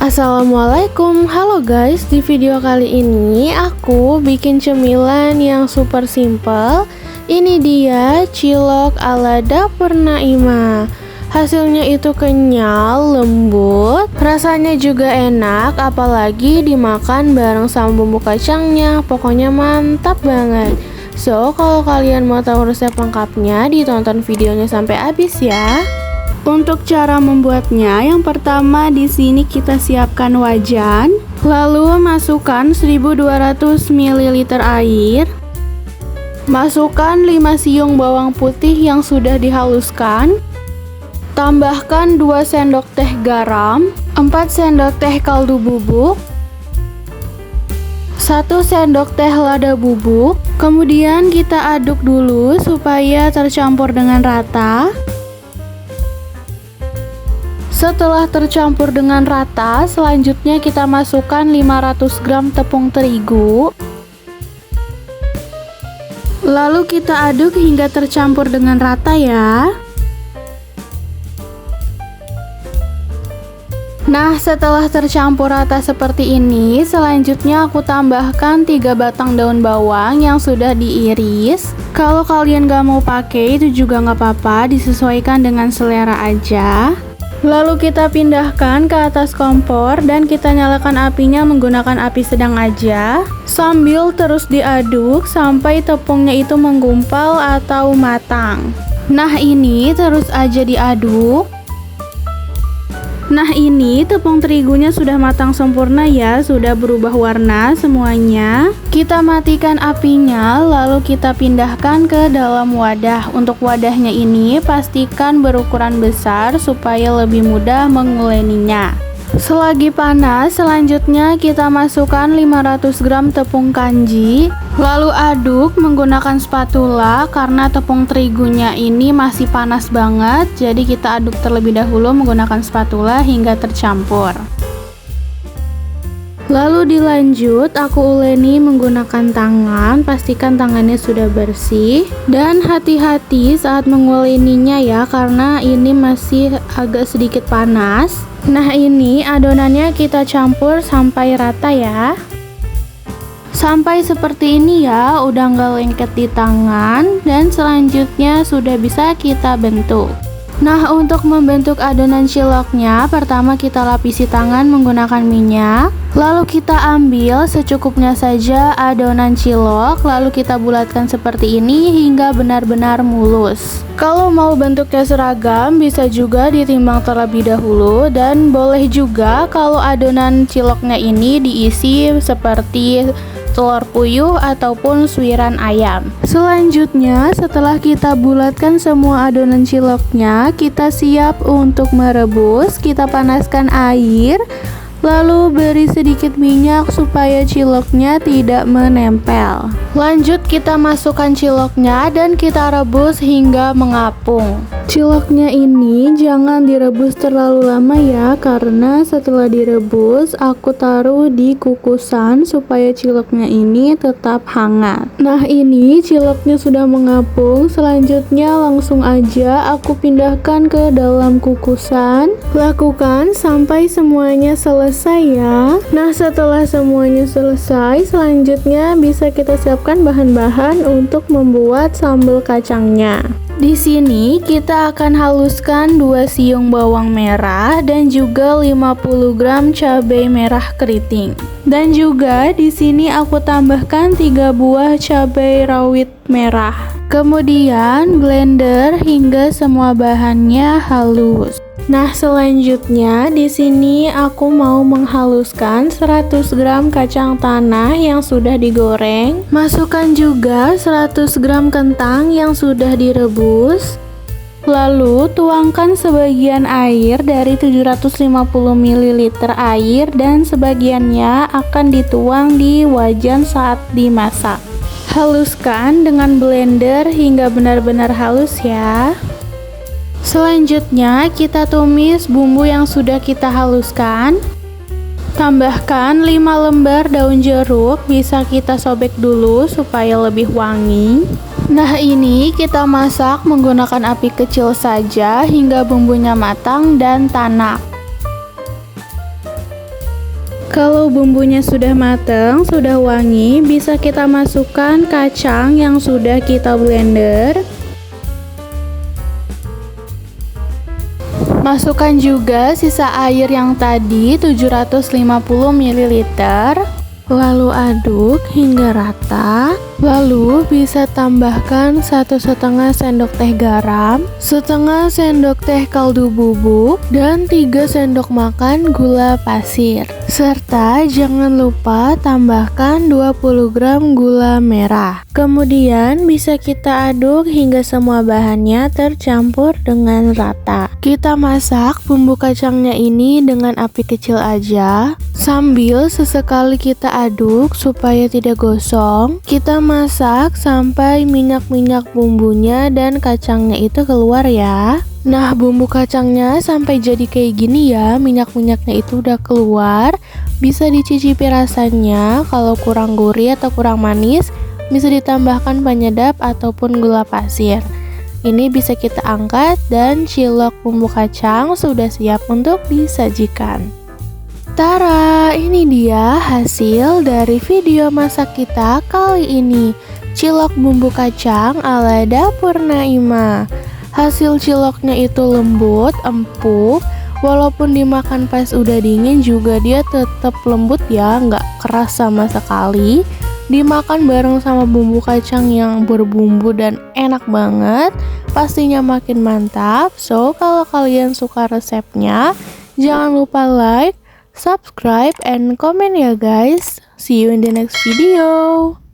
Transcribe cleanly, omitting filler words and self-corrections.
Assalamualaikum, halo guys. Di video kali ini aku bikin cemilan yang super simple. Ini dia cilok ala dapur Naimah. Hasilnya itu kenyal, lembut, rasanya juga enak, apalagi dimakan bareng sama bumbu kacangnya. Pokoknya mantap banget. So, kalau kalian mau tahu resep lengkapnya, ditonton videonya sampai habis ya. Untuk cara membuatnya, yang pertama di sini kita siapkan wajan, lalu masukkan 1200 ml air. Masukkan 5 siung bawang putih yang sudah dihaluskan. Tambahkan 2 sendok teh garam, 4 sendok teh kaldu bubuk, 1 sendok teh lada bubuk. Kemudian kita aduk dulu supaya tercampur dengan rata. Setelah tercampur dengan rata, selanjutnya kita masukkan 500 gram tepung terigu. Lalu kita aduk hingga tercampur dengan rata ya. Nah, setelah tercampur rata seperti ini, selanjutnya aku tambahkan 3 batang daun bawang yang sudah diiris. Kalau kalian gak mau pakai, itu juga gak apa-apa, disesuaikan dengan selera aja. Lalu kita pindahkan ke atas kompor dan kita nyalakan apinya menggunakan api sedang aja, sambil terus diaduk sampai tepungnya itu menggumpal atau matang. Nah, ini terus aja diaduk. Nah, ini tepung terigunya sudah matang sempurna ya, sudah berubah warna semuanya. Kita matikan apinya, lalu kita pindahkan ke dalam wadah. Untuk wadahnya ini pastikan berukuran besar supaya lebih mudah menguleninya. Selagi panas, selanjutnya kita masukkan 500 gram tepung kanji. Lalu aduk menggunakan spatula karena tepung terigunya ini masih panas banget. Jadi kita aduk terlebih dahulu menggunakan spatula hingga tercampur. Lalu dilanjut aku uleni menggunakan tangan, pastikan tangannya sudah bersih. Dan hati-hati saat menguleninya ya, karena ini masih agak sedikit panas. Nah, ini adonannya kita campur sampai rata ya. Sampai seperti ini ya, udah nggak lengket di tangan. Dan selanjutnya sudah bisa kita bentuk. Nah, untuk membentuk adonan ciloknya, pertama kita lapisi tangan menggunakan minyak. Lalu kita ambil secukupnya saja adonan cilok, lalu kita bulatkan seperti ini hingga benar-benar mulus. Kalau mau bentuknya seragam, bisa juga ditimbang terlebih dahulu. Dan boleh juga kalau adonan ciloknya ini diisi seperti telur puyuh ataupun suiran ayam. Selanjutnya, setelah kita bulatkan semua adonan ciloknya, kita siap untuk merebus. Kita panaskan air, lalu beri sedikit minyak supaya ciloknya tidak menempel. Lanjut kita masukkan ciloknya dan kita rebus hingga mengapung. Ciloknya ini jangan direbus terlalu lama ya, karena setelah direbus aku taruh di kukusan supaya ciloknya ini tetap hangat. Nah, ini ciloknya sudah mengapung. Selanjutnya langsung aja aku pindahkan ke dalam kukusan. Lakukan sampai semuanya selesai ya. Nah, setelah semuanya selesai, selanjutnya bisa kita siapkan bahan-bahan untuk membuat sambal kacangnya. Di sini kita akan haluskan 2 siung bawang merah dan juga 50 gram cabai merah keriting. Dan juga di sini aku tambahkan 3 buah cabai rawit merah. Kemudian blender hingga semua bahannya halus. Nah, selanjutnya di sini aku mau menghaluskan 100 gram kacang tanah yang sudah digoreng. Masukkan juga 100 gram kentang yang sudah direbus. Lalu tuangkan sebagian air dari 750 ml air dan sebagiannya akan dituang di wajan saat dimasak. Haluskan dengan blender hingga benar-benar halus ya. Selanjutnya kita tumis bumbu yang sudah kita haluskan. Tambahkan 5 lembar daun jeruk, bisa kita sobek dulu supaya lebih wangi. Nah, ini kita masak menggunakan api kecil saja hingga bumbunya matang dan tanak. Kalau bumbunya sudah matang, sudah wangi, bisa kita masukkan kacang yang sudah kita blender. Masukkan juga sisa air yang tadi 750 ml. Lalu aduk hingga rata. Lalu bisa tambahkan 1,5 sendok teh garam, setengah sendok teh kaldu bubuk, dan 3 sendok makan gula pasir. Serta jangan lupa tambahkan 20 gram gula merah. Kemudian bisa kita aduk hingga semua bahannya tercampur dengan rata. Kita masak bumbu kacangnya ini dengan api kecil aja, sambil sesekali kita aduk supaya tidak gosong. Kita masak sampai minyak-minyak bumbunya dan kacangnya itu keluar ya. Nah, bumbu kacangnya sampai jadi kayak gini ya, minyak-minyaknya itu udah keluar. Bisa dicicipi rasanya, kalau kurang gurih atau kurang manis, bisa ditambahkan penyedap ataupun gula pasir. Ini bisa kita angkat dan cilok bumbu kacang sudah siap untuk disajikan. Tara, ini dia hasil dari video masak kita kali ini. Cilok bumbu kacang ala dapur Naima. Hasil ciloknya itu lembut, empuk. Walaupun dimakan pas udah dingin juga dia tetap lembut ya, nggak keras sama sekali. Dimakan bareng sama bumbu kacang yang berbumbu dan enak banget, pastinya makin mantap. So, kalau kalian suka resepnya, jangan lupa like, subscribe, and comment ya guys. See you in the next video.